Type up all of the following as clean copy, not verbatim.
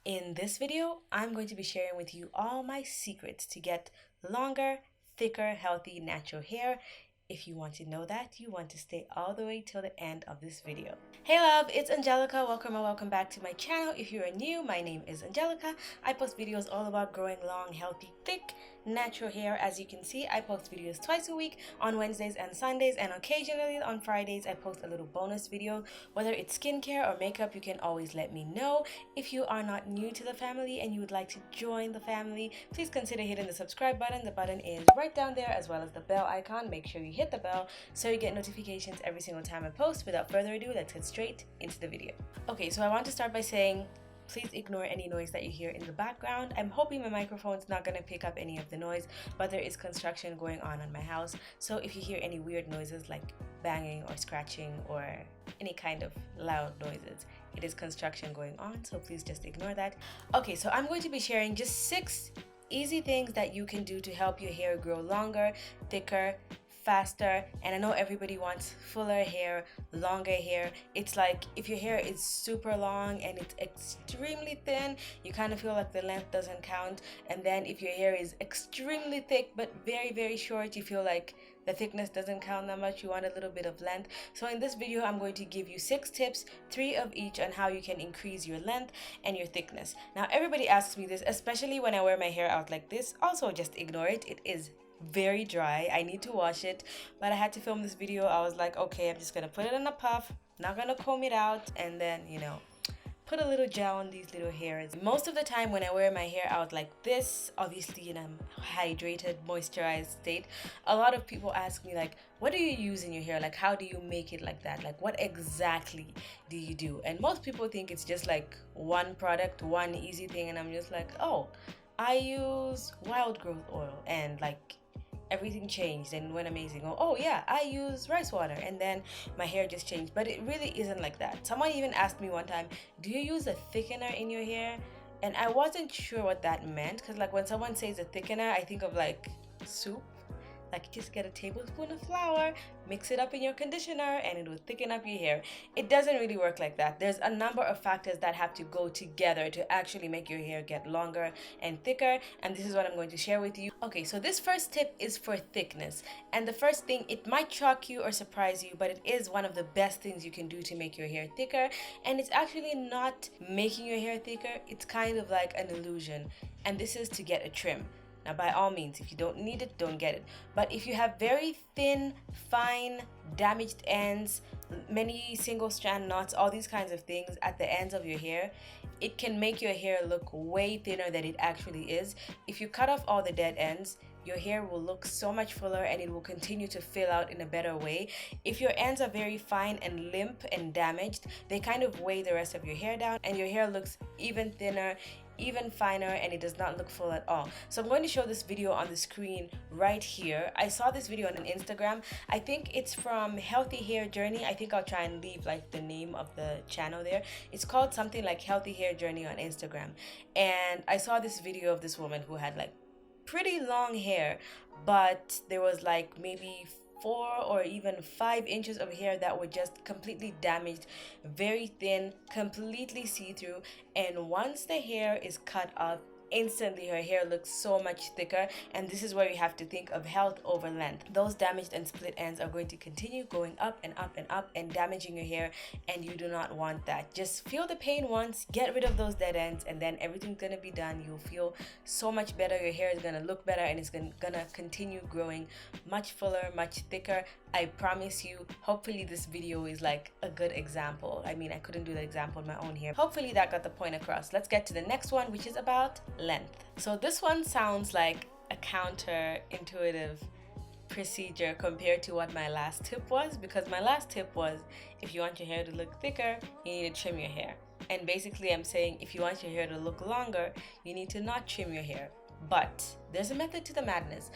In this video, I'm going to be sharing with you all my secrets to get longer, thicker, healthy, natural hair. If you want to know that, you want to stay all the way till the end of this video. Hey love, it's Angelica. Welcome and welcome back to my channel. If you are new, my name is Angelica. I post videos all about growing long, healthy, thick, natural hair. As you can see, I post videos twice a week on Wednesdays and Sundays, and occasionally on Fridays I post a little bonus video. Whether it's skincare or makeup, you can always let me know. If you are not new to the family and you would like to join the family, please consider hitting the subscribe button. The button is right down there, as well as the bell icon. Make sure you hit the bell so you get notifications every single time I post. Without further ado, let's get straight into the video. Okay, so I want to start by saying please ignore any noise that you hear in the background. I'm hoping my microphone's not going to pick up any of the noise, but there is construction going on in my house. So if you hear any weird noises like banging or scratching or any kind of loud noises, it is construction going on, so please just ignore that. Okay, so I'm going to be sharing just 6 easy things that you can do to help your hair grow longer, thicker, faster. And I know everybody wants fuller hair, longer hair. It's like if your hair is super long and it's extremely thin, you kind of feel like the length doesn't count. And then if your hair is extremely thick but very short, you feel like the thickness doesn't count that much. You want a little bit of length. So in this video, I'm going to give you 6 tips, 3 of each, on how you can increase your length and your thickness. Now everybody asks me this, especially when I wear my hair out like this. Also, just ignore it. It is very dry. I need to wash it, but I had to film this video. I was like, okay, I'm just gonna put it in a puff, not gonna comb it out, and then put a little gel on these little hairs. Most of the time when I wear my hair out like this, obviously in a hydrated, moisturized state, a lot of people ask me like, what do you use in your hair? Like, how do you make it like that? Like, what exactly do you do? And most people think it's just like one product, one easy thing, and I'm just like, oh, I use wild growth oil, and like everything changed and went amazing. Oh yeah, I use rice water, and then my hair just changed. But it really isn't like that. Someone even asked me one time, do you use a thickener in your hair? And I wasn't sure what that meant, because like when someone says a thickener, I think of like soup. Like, just get a tablespoon of flour, mix it up in your conditioner, and it will thicken up your hair. It doesn't really work like that. There's a number of factors that have to go together to actually make your hair get longer and thicker, and this is what I'm going to share with you. Okay, so this first tip is for thickness. And the first thing, it might shock you or surprise you, but it is one of the best things you can do to make your hair thicker. And it's actually not making your hair thicker, it's kind of like an illusion. And this is to get a trim. Now, by all means, if you don't need it, don't get it. But if you have very thin, fine, damaged ends, many single strand knots, all these kinds of things at the ends of your hair, it can make your hair look way thinner than it actually is. If you cut off all the dead ends, your hair will look so much fuller and it will continue to fill out in a better way. If your ends are very fine and limp and damaged, they kind of weigh the rest of your hair down, and your hair looks even thinner, even finer, and it does not look full at all. So I'm going to show this video on the screen right here. I saw this video on Instagram. I think it's from Healthy Hair Journey. I think I'll try and leave like the name of the channel there. It's called something like Healthy Hair Journey on Instagram. And I saw this video of this woman who had like pretty long hair, but there was like maybe 4 or even 5 inches of hair that were just completely damaged, very thin, completely see-through. And once the hair is cut off, instantly her hair looks so much thicker. And this is where you have to think of health over length. Those damaged and split ends are going to continue going up and up and up and damaging your hair, and you do not want that. Just feel the pain once, get rid of those dead ends, and then everything's gonna be done. You'll feel so much better. Your hair is gonna look better, and it's gonna continue growing much fuller, much thicker. I promise you. Hopefully this video is like a good example. I mean, I couldn't do the example in my own hair. Hopefully that got the point across. Let's get to the next one, which is about length. So this one sounds like a counterintuitive procedure compared to what my last tip was, because my last tip was, if you want your hair to look thicker, you need to trim your hair. And basically I'm saying, if you want your hair to look longer, you need to not trim your hair. But there's a method to the madness.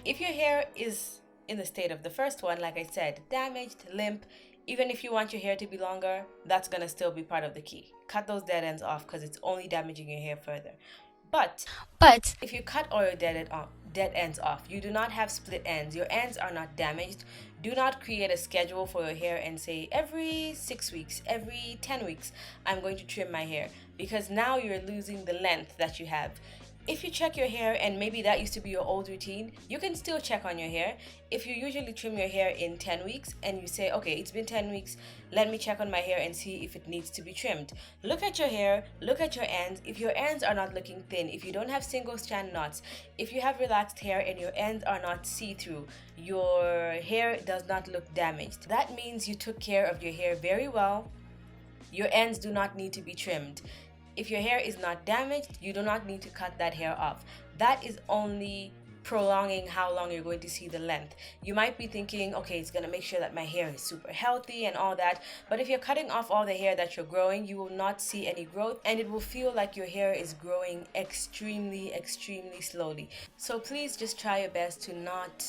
If your hair is in the state of the first one, like I said, damaged, limp, even if you want your hair to be longer, that's gonna still be part of the key. Cut those dead ends off, because it's only damaging your hair further. But if you cut all your dead ends off. You do not have split ends. Your ends are not damaged. Do not create a schedule for your hair and say every 6 weeks, every 10 weeks, I'm going to trim my hair, because now you're losing the length that you have. If you check your hair and maybe that used to be your old routine, you can still check on your hair. If you usually trim your hair in 10 weeks and you say, okay, it's been 10 weeks, let me check on my hair and see if it needs to be trimmed. Look at your hair, look at your ends. If your ends are not looking thin, if you don't have single strand knots, if you have relaxed hair and your ends are not see-through, your hair does not look damaged, that means you took care of your hair very well. Your ends do not need to be trimmed. If your hair is not damaged, you do not need to cut that hair off. That is only prolonging how long you're going to see the length. You might be thinking, okay, it's going to make sure that my hair is super healthy and all that, but if you're cutting off all the hair that you're growing, you will not see any growth, and it will feel like your hair is growing extremely slowly. So please just try your best to not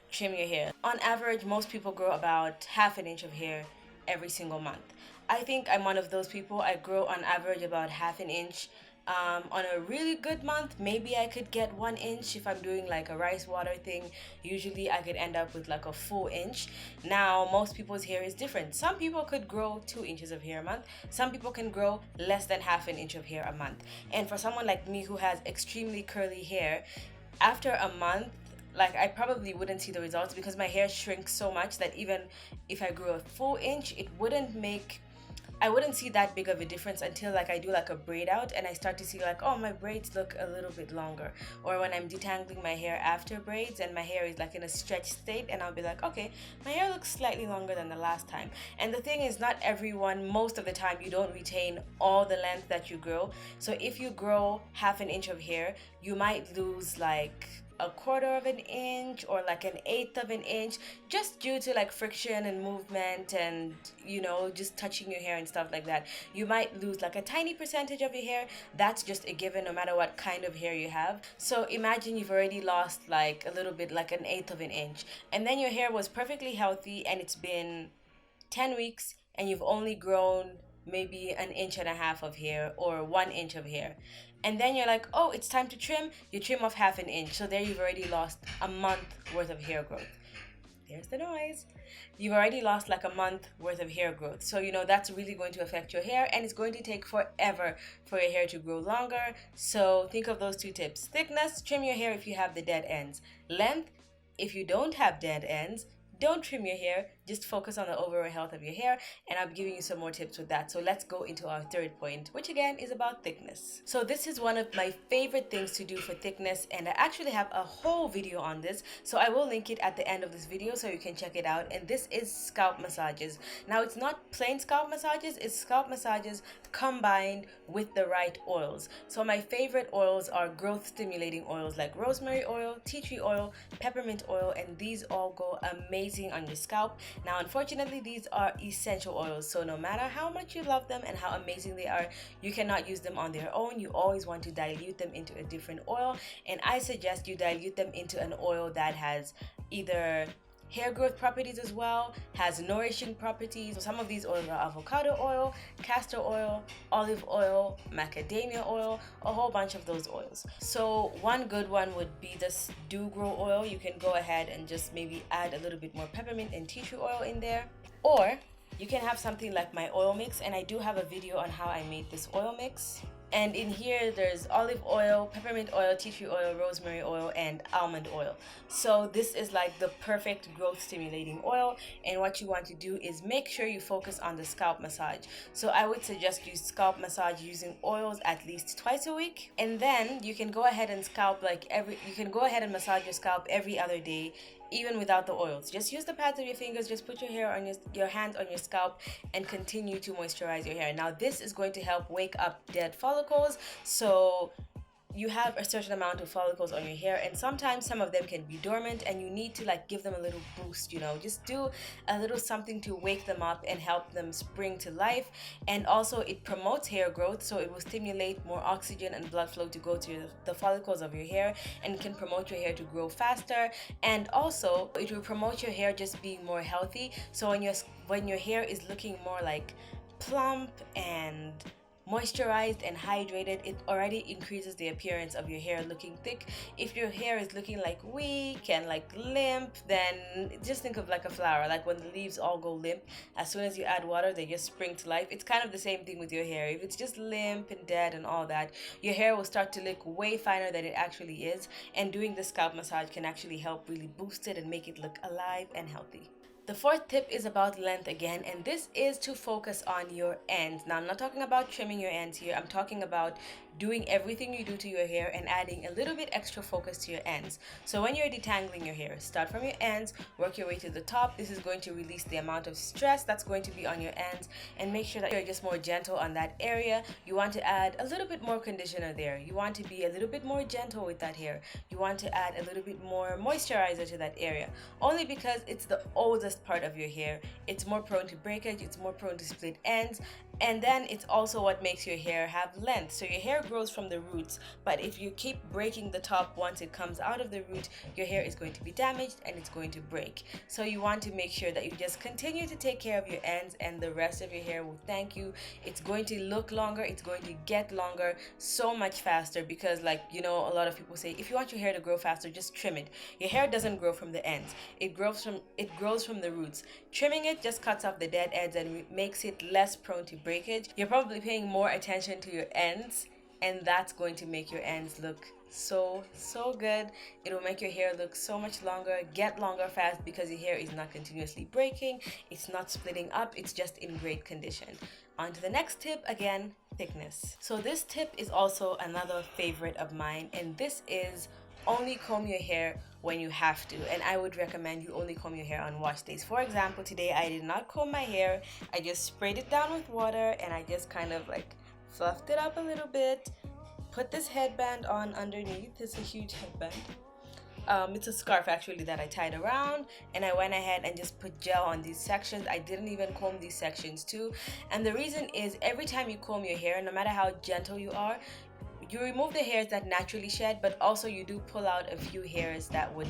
trim your hair. On average, most people grow about half an inch of hair every single month. I think I'm one of those people. I grow on average about half an inch. On a really good month, maybe I could get 1 inch if I'm doing like a rice water thing. Usually I could end up with like a full inch. Now, most people's hair is different. Some people could grow 2 inches of hair a month. Some people can grow less than half an inch of hair a month. And for someone like me who has extremely curly hair, after a month, like, I probably wouldn't see the results because my hair shrinks so much that even if I grew a full inch, I wouldn't see that big of a difference until like I do like a braid out and I start to see like, oh, my braids look a little bit longer, or when I'm detangling my hair after braids and my hair is like in a stretched state, and I'll be like, okay, my hair looks slightly longer than the last time. And the thing is, not everyone, most of the time, you don't retain all the length that you grow. So if you grow half an inch of hair, you might lose like a quarter of an inch or like an eighth of an inch, just due to like friction and movement and, you know, just touching your hair and stuff like that. You might lose like a tiny percentage of your hair. That's just a given no matter what kind of hair you have. So imagine you've already lost like a little bit, like an eighth of an inch, and then your hair was perfectly healthy and it's been 10 weeks and you've only grown maybe an inch and a half of hair or 1 inch of hair. And then you're like, oh, it's time to trim. You trim off half an inch. So there you've already lost a month worth of hair growth. There's the noise. You've already lost like a month worth of hair growth. So, you know, that's really going to affect your hair, and it's going to take forever for your hair to grow longer. So think of those 2 tips. Thickness, trim your hair if you have the dead ends. Length, if you don't have dead ends, don't trim your hair, just focus on the overall health of your hair, and I'll be giving you some more tips with that. So let's go into our third point, which again is about thickness. So this is one of my favorite things to do for thickness, and I actually have a whole video on this, so I will link it at the end of this video so you can check it out. And this is scalp massages. Now, it's not plain scalp massages, it's scalp massages combined with the right oils. So my favorite oils are growth stimulating oils like rosemary oil, tea tree oil, peppermint oil, and these all go amazing on your scalp. Now, unfortunately, these are essential oils, so no matter how much you love them and how amazing they are, you cannot use them on their own. You always want to dilute them into a different oil, and I suggest you dilute them into an oil that has either hair growth properties as well, has nourishing properties. So some of these oils are avocado oil, castor oil, olive oil, macadamia oil, a whole bunch of those oils. So one good one would be this dew grow oil. You can go ahead and just maybe add a little bit more peppermint and tea tree oil in there, or you can have something like my oil mix, and I do have a video on how I made this oil mix. And in here, there's olive oil, peppermint oil, tea tree oil, rosemary oil, and almond oil. So this is like the perfect growth stimulating oil. And what you want to do is make sure you focus on the scalp massage. So I would suggest you scalp massage using oils at least twice a week. And then you can go ahead and massage your scalp every other day, even without the oils. Just use the pads of your fingers, just put your hands on your scalp and continue to moisturize your hair. Now, this is going to help wake up dead follicles. So you have a certain amount of follicles on your hair, and sometimes some of them can be dormant and you need to like give them a little boost, you know, just do a little something to wake them up and help them spring to life. And also it promotes hair growth, so it will stimulate more oxygen and blood flow to go to the follicles of your hair, and can promote your hair to grow faster. And also it will promote your hair just being more healthy. So when your hair is looking more like plump and moisturized and hydrated, it already increases the appearance of your hair looking thick. If your hair is looking like weak and like limp, then just think of like a flower, like when the leaves all go limp. As soon as you add water, they just spring to life. It's kind of the same thing with your hair. If it's just limp and dead and all that, your hair will start to look way finer than it actually is, and doing the scalp massage can actually help really boost it and make it look alive and healthy. The fourth tip is about length again, and this is to focus on your ends. Now, I'm not talking about trimming your ends here. I'm talking about doing everything you do to your hair and adding a little bit extra focus to your ends. So when you're detangling your hair, start from your ends, work your way to the top. This is going to release the amount of stress that's going to be on your ends, and make sure that you're just more gentle on that area. You want to add a little bit more conditioner there. You want to be a little bit more gentle with that hair. You want to add a little bit more moisturizer to that area, only because it's the oldest part of your hair. It's more prone to breakage, it's more prone to split ends, and then it's also what makes your hair have length. So your hair grows from the roots, but if you keep breaking the top once it comes out of the root, your hair is going to be damaged and it's going to break. So you want to make sure that you just continue to take care of your ends, and the rest of your hair will thank you. It's going to look longer, it's going to get longer so much faster, because like, you know, a lot of people say if you want your hair to grow faster, just trim it. Your hair doesn't grow from the ends, it grows from the roots. Trimming it just cuts off the dead ends and makes it less prone to breakage. You're probably paying more attention to your ends, and that's going to make your ends look so good. It will make your hair look so much longer, get longer fast, because your hair is not continuously breaking, it's not splitting up, it's just in great condition. On to the next tip, again, thickness. So this tip is also another favorite of mine, and this is only comb your hair when you have to, and I would recommend you only comb your hair on wash days. For example, today I did not comb my hair. I just sprayed it down with water, and I just kind of like fluffed it up a little bit, put this headband on underneath. It's a huge headband. It's a scarf actually that I tied around, and I went ahead and just put gel on these sections. I didn't even comb these sections too, and the reason is every time you comb your hair, no matter how gentle you are, you remove the hairs that naturally shed, but also you do pull out a few hairs that would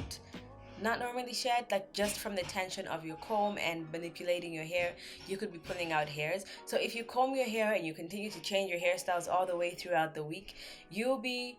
not normally shed, like just from the tension of your comb and manipulating your hair, you could be pulling out hairs. So if you comb your hair and you continue to change your hairstyles all the way throughout the week, you'll be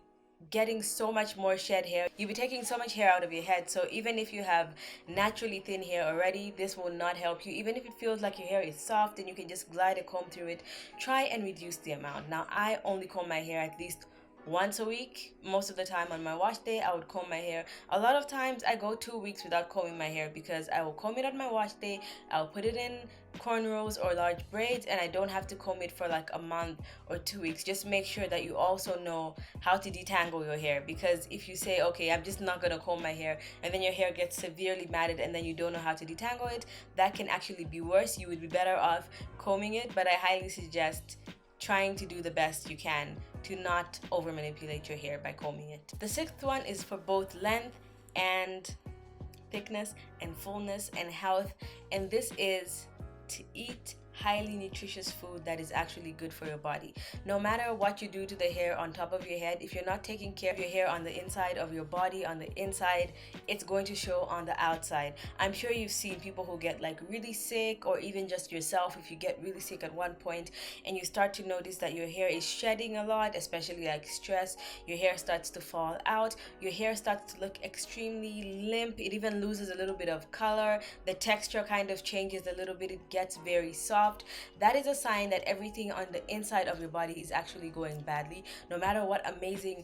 getting so much more shed hair. You'll be taking so much hair out of your head. So even if you have naturally thin hair already, this will not help you. Even if it feels like your hair is soft and you can just glide a comb through it, try and reduce the amount. Now, I only comb my hair at least once a week. Most of the time on my wash day, I would comb my hair. A lot of times I go 2 weeks without combing my hair, because I will comb it on my wash day, I'll put it in cornrows or large braids, and I don't have to comb it for like a month or 2 weeks. Just make sure that you also know how to detangle your hair, because if you say, okay, I'm just not gonna comb my hair, and then your hair gets severely matted and then you don't know how to detangle it, that can actually be worse. You would be better off combing it, but I highly suggest trying to do the best you can to not over manipulate your hair by combing it. The sixth one is for both length and thickness and fullness and health, and this is to eat highly nutritious food that is actually good for your body. No matter what you do to the hair on top of your head, if you're not taking care of your hair on the inside of your body, on the inside, it's going to show on the outside. I'm sure you've seen people who get like really sick, or even just yourself, if you get really sick at one point and you start to notice that your hair is shedding a lot, especially like stress, your hair starts to fall out, your hair starts to look extremely limp, it even loses a little bit of color, the texture kind of changes a little bit, it gets very soft. That is a sign that everything on the inside of your body is actually going badly. No matter what amazing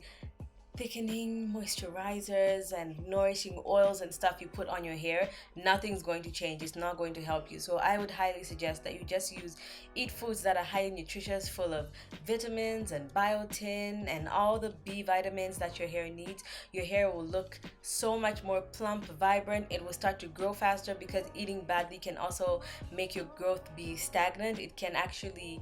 thickening moisturizers and nourishing oils and stuff you put on your hair, nothing's going to change. It's not going to help you. So I would highly suggest that you just eat foods that are highly nutritious, full of vitamins and biotin and all the B vitamins that your hair needs. Your hair will look so much more plump, vibrant. It will start to grow faster, because eating badly can also make your growth be stagnant. It can actually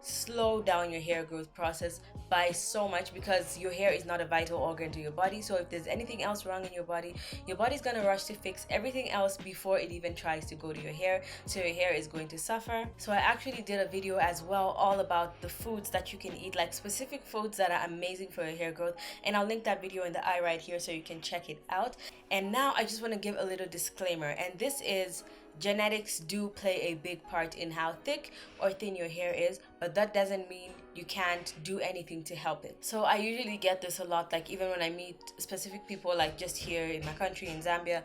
slow down your hair growth process by so much, because your hair is not a vital organ to your body. So if there's anything else wrong in your body's gonna rush to fix everything else before it even tries to go to your hair. So your hair is going to suffer. So I actually did a video as well all about the foods that you can eat, like specific foods that are amazing for your hair growth, and I'll link that video in the eye right here so you can check it out. And now I just want to give a little disclaimer, and this is genetics do play a big part in how thick or thin your hair is, but that doesn't mean you can't do anything to help it. So I usually get this a lot, like even when I meet specific people, like just here in my country, in Zambia,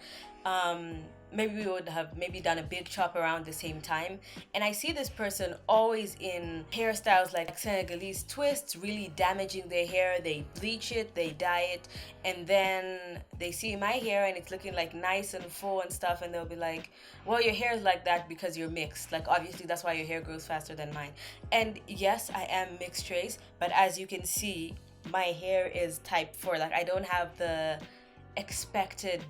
maybe we would have maybe done a big chop around the same time, and I see this person always in hairstyles like Senegalese twists, really damaging their hair. They bleach it, they dye it, and then they see my hair and it's looking like nice and full and stuff, and they'll be like, well, your hair is like that because you're mixed, like obviously that's why your hair grows faster than mine. And yes, I am mixed race, but as you can see, my hair is type 4. Like I don't have the expected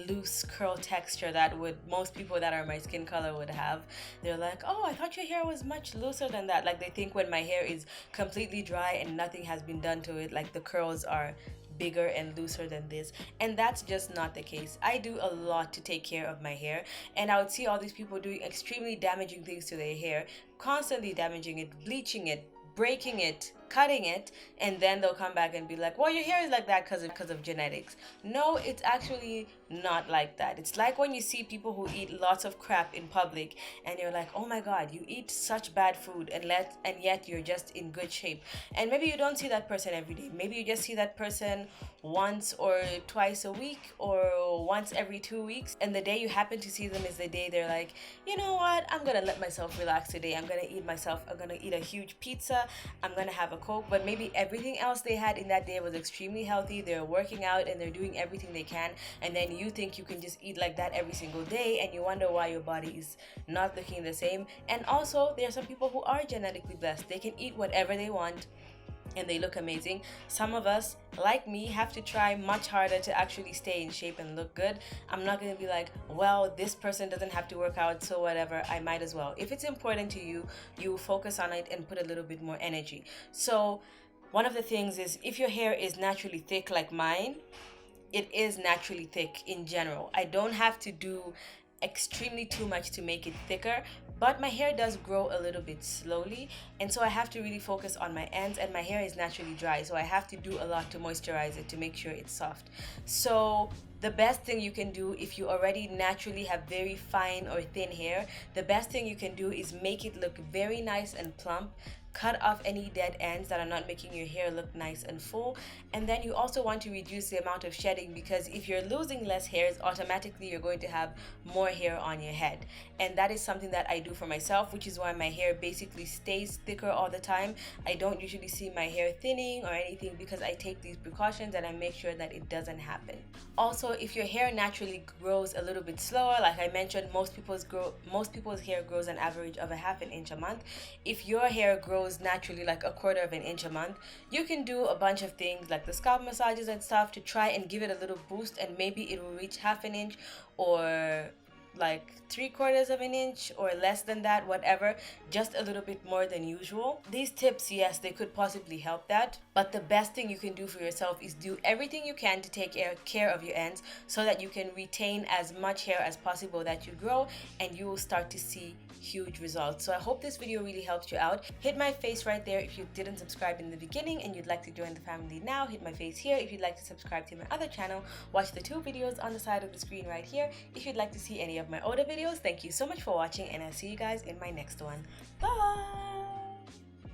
loose curl texture that would most people that are my skin color would have. They're like, oh, I thought your hair was much looser than that. Like they think when my hair is completely dry and nothing has been done to it, like the curls are bigger and looser than this, and that's just not the case. I do a lot to take care of my hair, and I would see all these people doing extremely damaging things to their hair, constantly damaging it, bleaching it, breaking it, cutting it, and then they'll come back and be like, well, your hair is like that because of genetics. No, it's actually not like that. It's like when you see people who eat lots of crap in public and you're like, oh my god, you eat such bad food, and yet you're just in good shape. And maybe you don't see that person every day. Maybe you just see that person once or twice a week or once every 2 weeks, and the day you happen to see them is the day they're like, you know what, I'm gonna let myself relax today. I'm gonna eat a huge pizza, I'm gonna have a Coke. But maybe everything else they had in that day was extremely healthy. They're working out and they're doing everything they can, and then you think you can just eat like that every single day, and you wonder why your body is not looking the same. And also, there are some people who are genetically blessed. They can eat whatever they want and they look amazing. Some of us, like me, have to try much harder to actually stay in shape and look good. I'm not going to be like, well, this person doesn't have to work out, so whatever, I might as well. If it's important to you, you focus on it and put a little bit more energy. So one of the things is, if your hair is naturally thick like mine, it is naturally thick in general. I don't have to do extremely too much to make it thicker, but my hair does grow a little bit slowly, and so I have to really focus on my ends, and my hair is naturally dry, so I have to do a lot to moisturize it to make sure it's soft. So the best thing you can do, if you already naturally have very fine or thin hair, the best thing you can do is make it look very nice and plump. Cut off any dead ends that are not making your hair look nice and full. And then you also want to reduce the amount of shedding, because if you're losing less hairs, automatically you're going to have more hair on your head. And that is something that I do for myself, which is why my hair basically stays thicker all the time. I don't usually see my hair thinning or anything, because I take these precautions and I make sure that it doesn't happen. Also, if your hair naturally grows a little bit slower, like I mentioned, most people's hair grows an average of a half an inch a month. If your hair grows naturally like a quarter of an inch a month, you can do a bunch of things like the scalp massages and stuff to try and give it a little boost, and maybe it will reach half an inch or like 3/4 of an inch or less than that, whatever, just a little bit more than usual. These tips, yes, they could possibly help that, but the best thing you can do for yourself is do everything you can to take care of your ends, so that you can retain as much hair as possible that you grow, and you will start to see huge results. So I hope this video really helped you out. Hit my face right there if you didn't subscribe in the beginning and you'd like to join the family now. Hit my face here if you'd like to subscribe to my other channel. Watch the 2 videos on the side of the screen right here if you'd like to see any of my older videos. Thank you so much for watching, and I'll see you guys in my next one. Bye!